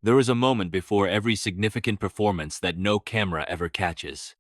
There is a moment before every significant performance that no camera ever catches.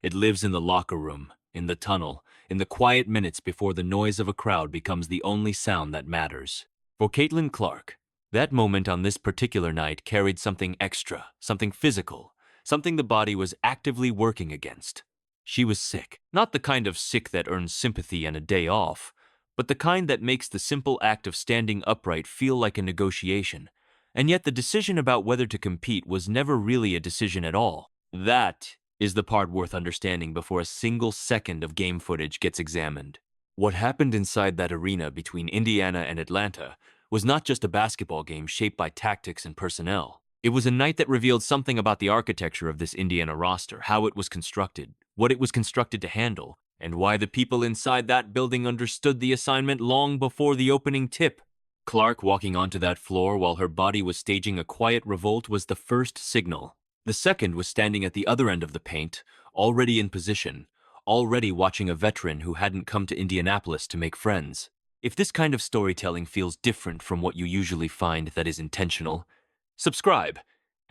It lives in the locker room, in the tunnel, in the quiet minutes before the noise of a crowd becomes the only sound that matters. For Caitlyn Clark, that moment on this particular night carried something extra, something physical, something the body was actively working against. She was sick, not the kind of sick that earns sympathy and a day off, but the kind that makes the simple act of standing upright feel like a negotiation. And yet the decision about whether to compete was never really a decision at all. That is the part worth understanding before a single second of game footage gets examined. What happened inside that arena between Indiana and Atlanta was not just a basketball game shaped by tactics and personnel. It was a night that revealed something about the architecture of this Indiana roster, how it was constructed, what it was constructed to handle, and why the people inside that building understood the assignment long before the opening tip. Clark walking onto that floor while her body was staging a quiet revolt was the first signal. The second was standing at the other end of the paint, already in position, already watching a veteran who hadn't come to Indianapolis to make friends. If this kind of storytelling feels different from what you usually find that is intentional, subscribe,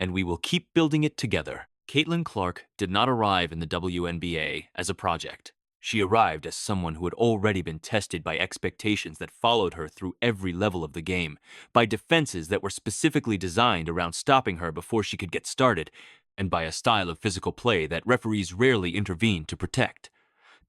and we will keep building it together. Caitlyn Clark did not arrive in the WNBA as a project. She arrived as someone who had already been tested by expectations that followed her through every level of the game, by defenses that were specifically designed around stopping her before she could get started, and by a style of physical play that referees rarely intervened to protect.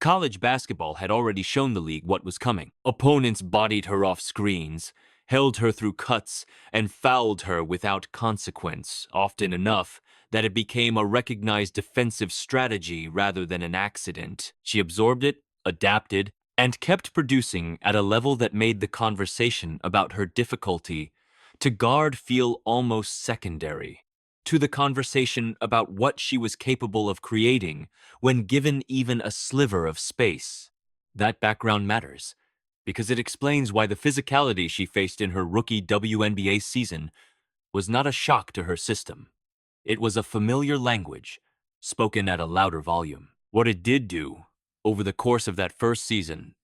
College basketball had already shown the league what was coming. Opponents bodied her off screens, held her through cuts, and fouled her without consequence, often enough that it became a recognized defensive strategy rather than an accident. She absorbed it, adapted, and kept producing at a level that made the conversation about her difficulty to guard feel almost secondary to the conversation about what she was capable of creating when given even a sliver of space. That background matters, because it explains why the physicality she faced in her rookie WNBA season was not a shock to her system. It was a familiar language, spoken at a louder volume. What it did do, over the course of that first season,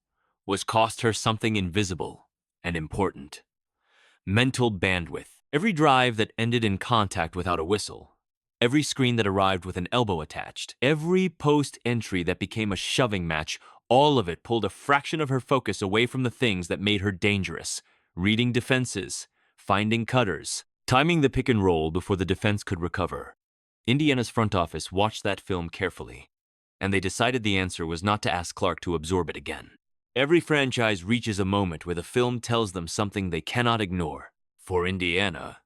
was cost her something invisible and important. Mental bandwidth. Every drive that ended in contact without a whistle, every screen that arrived with an elbow attached, every post entry that became a shoving match, all of it pulled a fraction of her focus away from the things that made her dangerous. Reading defenses, finding cutters, timing the pick and roll before the defense could recover. Indiana's front office watched that film carefully, and they decided the answer was not to ask Clark to absorb it again. Every franchise reaches a moment where the film tells them something they cannot ignore. For Indiana,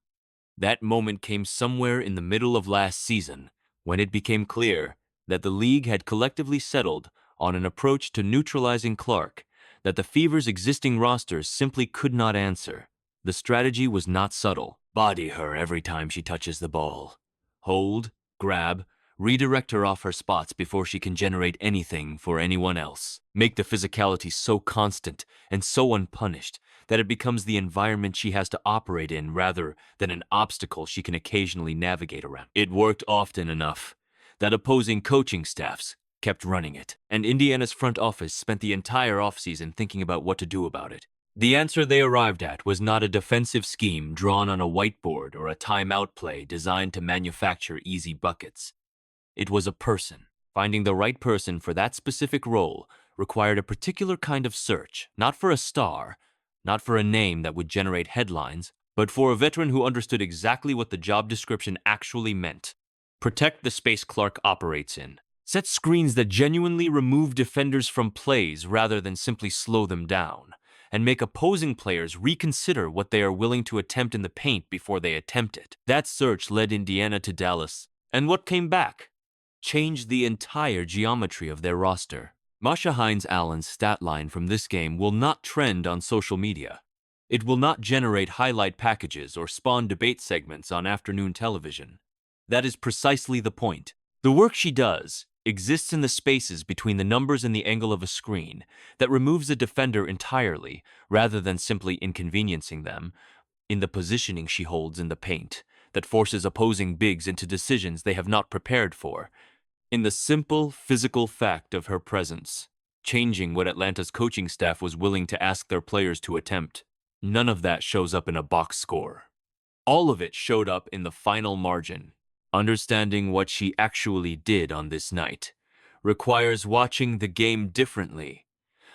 that moment came somewhere in the middle of last season, when it became clear that the league had collectively settled on an approach to neutralizing Clark that the Fever's existing rosters simply could not answer. The strategy was not subtle. Body her every time she touches the ball. Hold, grab, redirect her off her spots before she can generate anything for anyone else. Make the physicality so constant and so unpunished that it becomes the environment she has to operate in rather than an obstacle she can occasionally navigate around. It worked often enough that opposing coaching staffs kept running it, and Indiana's front office spent the entire offseason thinking about what to do about it. The answer they arrived at was not a defensive scheme drawn on a whiteboard or a timeout play designed to manufacture easy buckets. It was a person. Finding the right person for that specific role required a particular kind of search, not for a star, not for a name that would generate headlines, but for a veteran who understood exactly what the job description actually meant. Protect the space Clark operates in. Set screens that genuinely remove defenders from plays rather than simply slow them down, and make opposing players reconsider what they are willing to attempt in the paint before they attempt it. That search led Indiana to Dallas, and what came back changed the entire geometry of their roster. Masha Hines-Allen's stat line from this game will not trend on social media. It will not generate highlight packages or spawn debate segments on afternoon television. That is precisely the point. The work she does exists in the spaces between the numbers and the angle of a screen that removes a defender entirely, rather than simply inconveniencing them, in the positioning she holds in the paint, that forces opposing bigs into decisions they have not prepared for, in the simple physical fact of her presence, changing what Atlanta's coaching staff was willing to ask their players to attempt. None of that shows up in a box score. All of it showed up in the final margin. Understanding what she actually did on this night requires watching the game differently,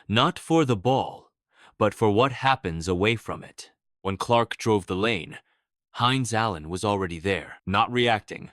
not for the ball, but for what happens away from it. When Clark drove the lane, Hines Allen was already there, not reacting,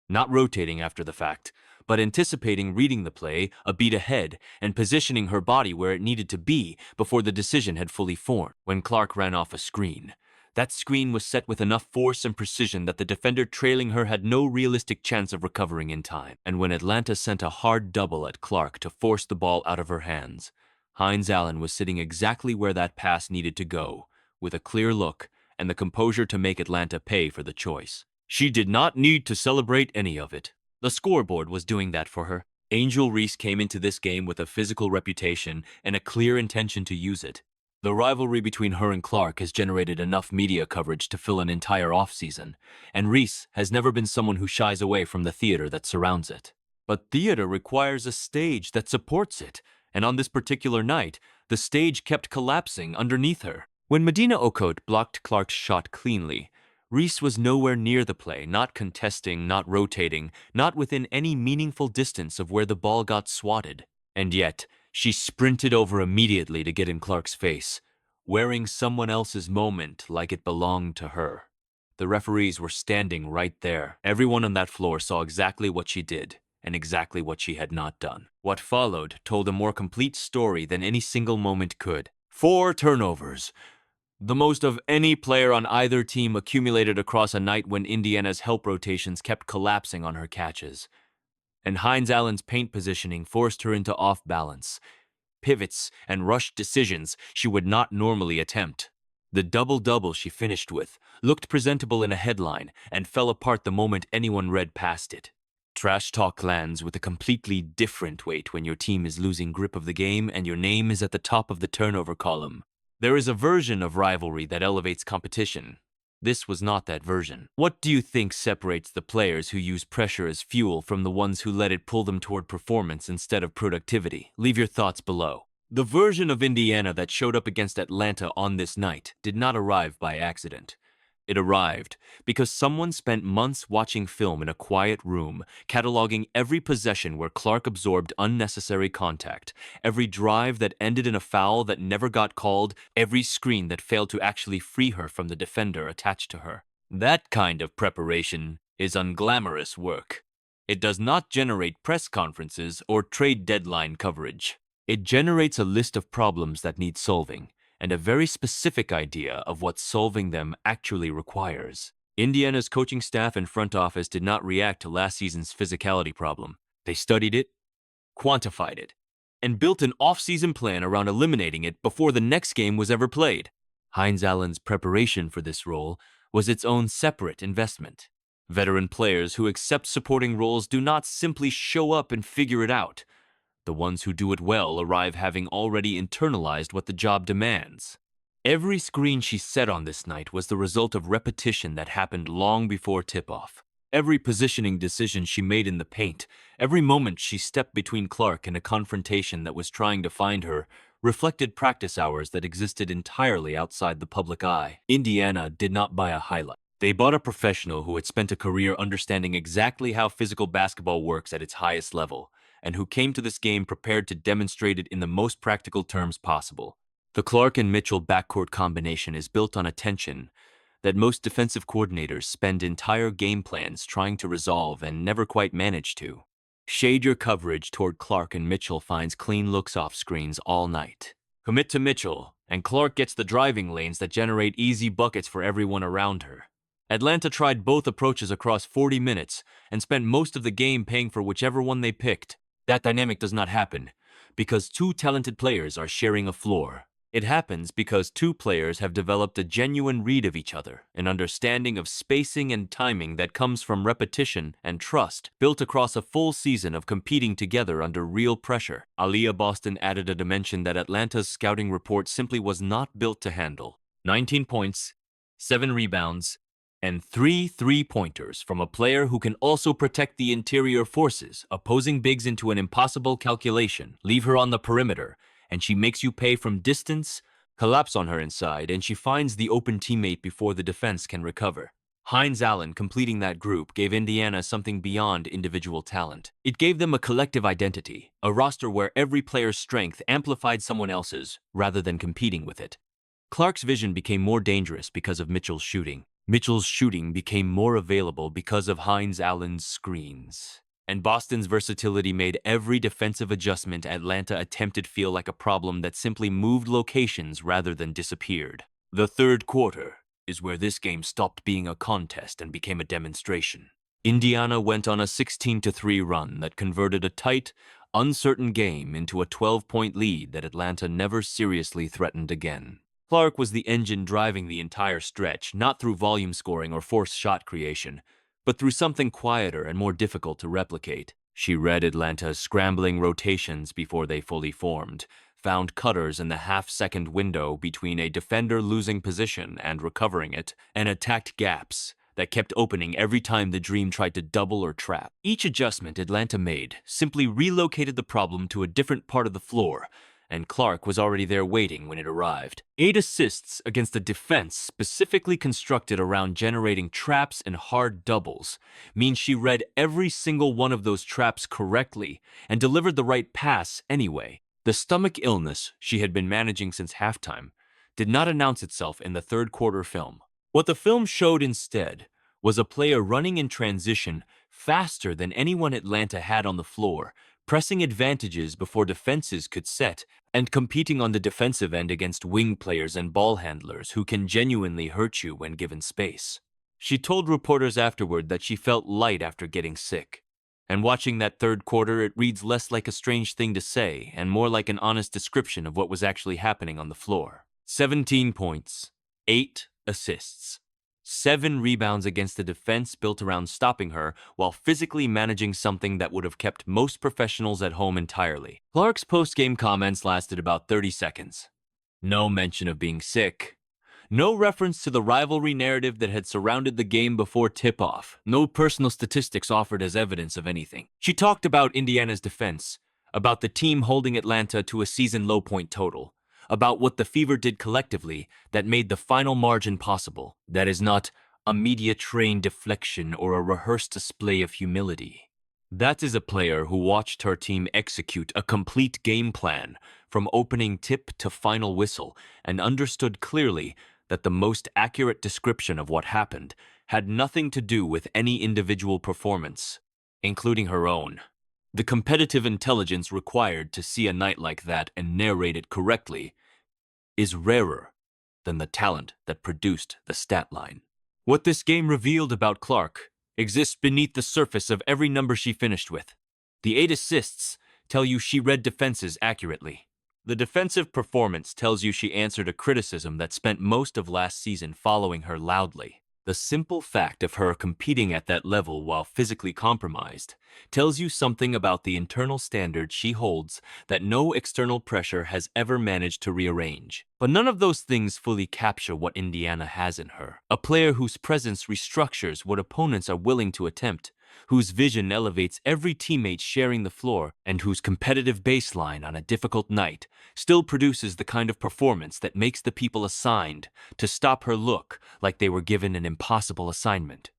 not rotating after the fact, but anticipating reading the play a beat ahead and positioning her body where it needed to be before the decision had fully formed. When Clark ran off a screen, that screen was set with enough force and precision that the defender trailing her had no realistic chance of recovering in time. And when Atlanta sent a hard double at Clark to force the ball out of her hands, Hines Allen was sitting exactly where that pass needed to go, with a clear look and the composure to make Atlanta pay for the choice. She did not need to celebrate any of it. The scoreboard was doing that for her. Angel Reese came into this game with a physical reputation and a clear intention to use it. The rivalry between her and Clark has generated enough media coverage to fill an entire offseason, and Reese has never been someone who shies away from the theater that surrounds it. But theater requires a stage that supports it, and on this particular night, the stage kept collapsing underneath her. When Medina Okote blocked Clark's shot cleanly, Reese was nowhere near the play, not contesting, not rotating, not within any meaningful distance of where the ball got swatted. And yet, she sprinted over immediately to get in Clark's face, wearing someone else's moment like it belonged to her. The referees were standing right there. Everyone on that floor saw exactly what she did and exactly what she had not done. What followed told a more complete story than any single moment could. 4 turnovers, the most of any player on either team accumulated across a night when Indiana's help rotations kept collapsing on her catches. And Hines Allen's paint positioning forced her into off-balance, pivots, and rushed decisions she would not normally attempt. The double-double she finished with looked presentable in a headline and fell apart the moment anyone read past it. Trash talk lands with a completely different weight when your team is losing grip of the game and your name is at the top of the turnover column. There is a version of rivalry that elevates competition. This was not that version. What do you think separates the players who use pressure as fuel from the ones who let it pull them toward performance instead of productivity? Leave your thoughts below. The version of Indiana that showed up against Atlanta on this night did not arrive by accident. It arrived because someone spent months watching film in a quiet room, cataloging every possession where Clark absorbed unnecessary contact, every drive that ended in a foul that never got called, every screen that failed to actually free her from the defender attached to her. That kind of preparation is unglamorous work. It does not generate press conferences or trade deadline coverage. It generates a list of problems that need solving, and a very specific idea of what solving them actually requires. Indiana's coaching staff and front office did not react to last season's physicality problem. They studied it, quantified it, and built an off-season plan around eliminating it before the next game was ever played. Hines Allen's preparation for this role was its own separate investment. Veteran players who accept supporting roles do not simply show up and figure it out. The ones who do it well arrive having already internalized what the job demands. Every screen she set on this night was the result of repetition that happened long before tip-off. Every positioning decision she made in the paint, every moment she stepped between Clark and a confrontation that was trying to find her, reflected practice hours that existed entirely outside the public eye. Indiana did not buy a highlight. They bought a professional who had spent a career understanding exactly how physical basketball works at its highest level, and who came to this game prepared to demonstrate it in the most practical terms possible. The Clark and Mitchell backcourt combination is built on a tension that most defensive coordinators spend entire game plans trying to resolve and never quite manage to. Shade your coverage toward Clark and Mitchell finds clean looks off screens all night. Commit to Mitchell, and Clark gets the driving lanes that generate easy buckets for everyone around her. Atlanta tried both approaches across 40 minutes and spent most of the game paying for whichever one they picked. That dynamic does not happen because 2 talented players are sharing a floor. It happens because 2 players have developed a genuine read of each other, an understanding of spacing and timing that comes from repetition and trust, built across a full season of competing together under real pressure. Aliyah Boston added a dimension that Atlanta's scouting report simply was not built to handle. 19 points, 7 rebounds, and 3 three-pointers from a player who can also protect the interior forces, opposing bigs into an impossible calculation. Leave her on the perimeter, and she makes you pay from distance, collapse on her inside, and she finds the open teammate before the defense can recover. Hines Allen completing that group gave Indiana something beyond individual talent. It gave them a collective identity, a roster where every player's strength amplified someone else's rather than competing with it. Clark's vision became more dangerous because of Mitchell's shooting. Mitchell's shooting became more available because of Hines Allen's screens. And Boston's versatility made every defensive adjustment Atlanta attempted feel like a problem that simply moved locations rather than disappeared. The third quarter is where this game stopped being a contest and became a demonstration. Indiana went on a 16-3 run that converted a tight, uncertain game into a 12-point lead that Atlanta never seriously threatened again. Clark was the engine driving the entire stretch, not through volume scoring or forced shot creation, but through something quieter and more difficult to replicate. She read Atlanta's scrambling rotations before they fully formed, found cutters in the half-second window between a defender losing position and recovering it, and attacked gaps that kept opening every time the Dream tried to double or trap. Each adjustment Atlanta made simply relocated the problem to a different part of the floor, and Clark was already there waiting when it arrived. 8 assists against a defense specifically constructed around generating traps and hard doubles means she read every single one of those traps correctly and delivered the right pass anyway. The stomach illness she had been managing since halftime did not announce itself in the third quarter film. What the film showed instead was a player running in transition faster than anyone Atlanta had on the floor, pressing advantages before defenses could set, and competing on the defensive end against wing players and ball handlers who can genuinely hurt you when given space. She told reporters afterward that she felt light after getting sick. And watching that third quarter, it reads less like a strange thing to say and more like an honest description of what was actually happening on the floor. 17 points, 8 assists, 7 rebounds against a defense built around stopping her while physically managing something that would have kept most professionals at home entirely. Clark's post-game comments lasted about 30 seconds. No mention of being sick. No reference to the rivalry narrative that had surrounded the game before tip-off. No personal statistics offered as evidence of anything. She talked about Indiana's defense, about the team holding Atlanta to a season low point total, about what the Fever did collectively that made the final margin possible. That is not a media-trained deflection or a rehearsed display of humility. That is a player who watched her team execute a complete game plan from opening tip to final whistle and understood clearly that the most accurate description of what happened had nothing to do with any individual performance, including her own. The competitive intelligence required to see a night like that and narrate it correctly is rarer than the talent that produced the stat line. What this game revealed about Clark exists beneath the surface of every number she finished with. The 8 assists tell you she read defenses accurately. The defensive performance tells you she answered a criticism that spent most of last season following her loudly. The simple fact of her competing at that level while physically compromised tells you something about the internal standard she holds that no external pressure has ever managed to rearrange. But none of those things fully capture what Indiana has in her. A player whose presence restructures what opponents are willing to attempt, whose vision elevates every teammate sharing the floor, and whose competitive baseline on a difficult night still produces the kind of performance that makes the people assigned to stop her look like they were given an impossible assignment.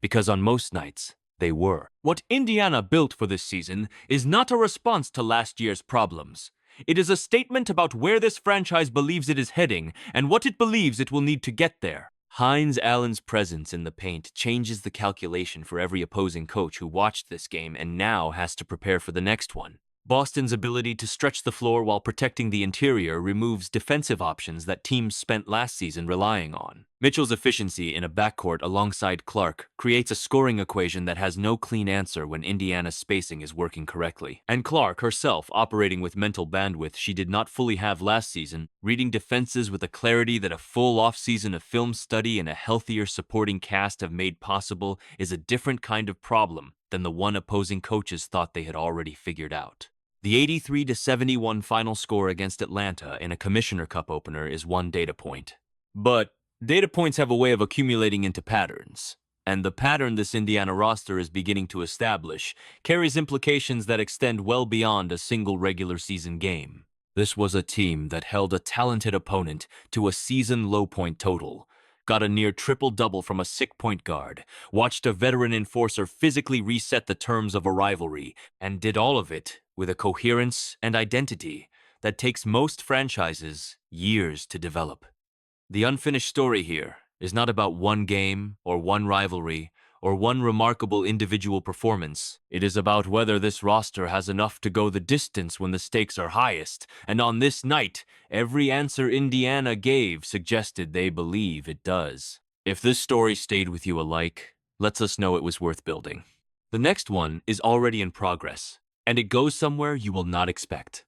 Because on most nights, they were. What Indiana built for this season is not a response to last year's problems. It is a statement about where this franchise believes it is heading and what it believes it will need to get there. Hines Allen's presence in the paint changes the calculation for every opposing coach who watched this game and now has to prepare for the next one. Boston's ability to stretch the floor while protecting the interior removes defensive options that teams spent last season relying on. Mitchell's efficiency in a backcourt alongside Clark creates a scoring equation that has no clean answer when Indiana's spacing is working correctly. And Clark herself operating with mental bandwidth she did not fully have last season, reading defenses with a clarity that a full offseason of film study and a healthier supporting cast have made possible is a different kind of problem than the one opposing coaches thought they had already figured out. The 83-71 final score against Atlanta in a Commissioner Cup opener is one data point. But data points have a way of accumulating into patterns, and the pattern this Indiana roster is beginning to establish carries implications that extend well beyond a single regular season game. This was a team that held a talented opponent to a season low point total, got a near triple-double from a sick point guard, watched a veteran enforcer physically reset the terms of a rivalry, and did all of it with a coherence and identity that takes most franchises years to develop. The unfinished story here is not about one game or one rivalry or one remarkable individual performance. It is about whether this roster has enough to go the distance when the stakes are highest, and on this night, every answer Indiana gave suggested they believe it does. If this story stayed with you alike, lets us know it was worth building. The next one is already in progress, and it goes somewhere you will not expect.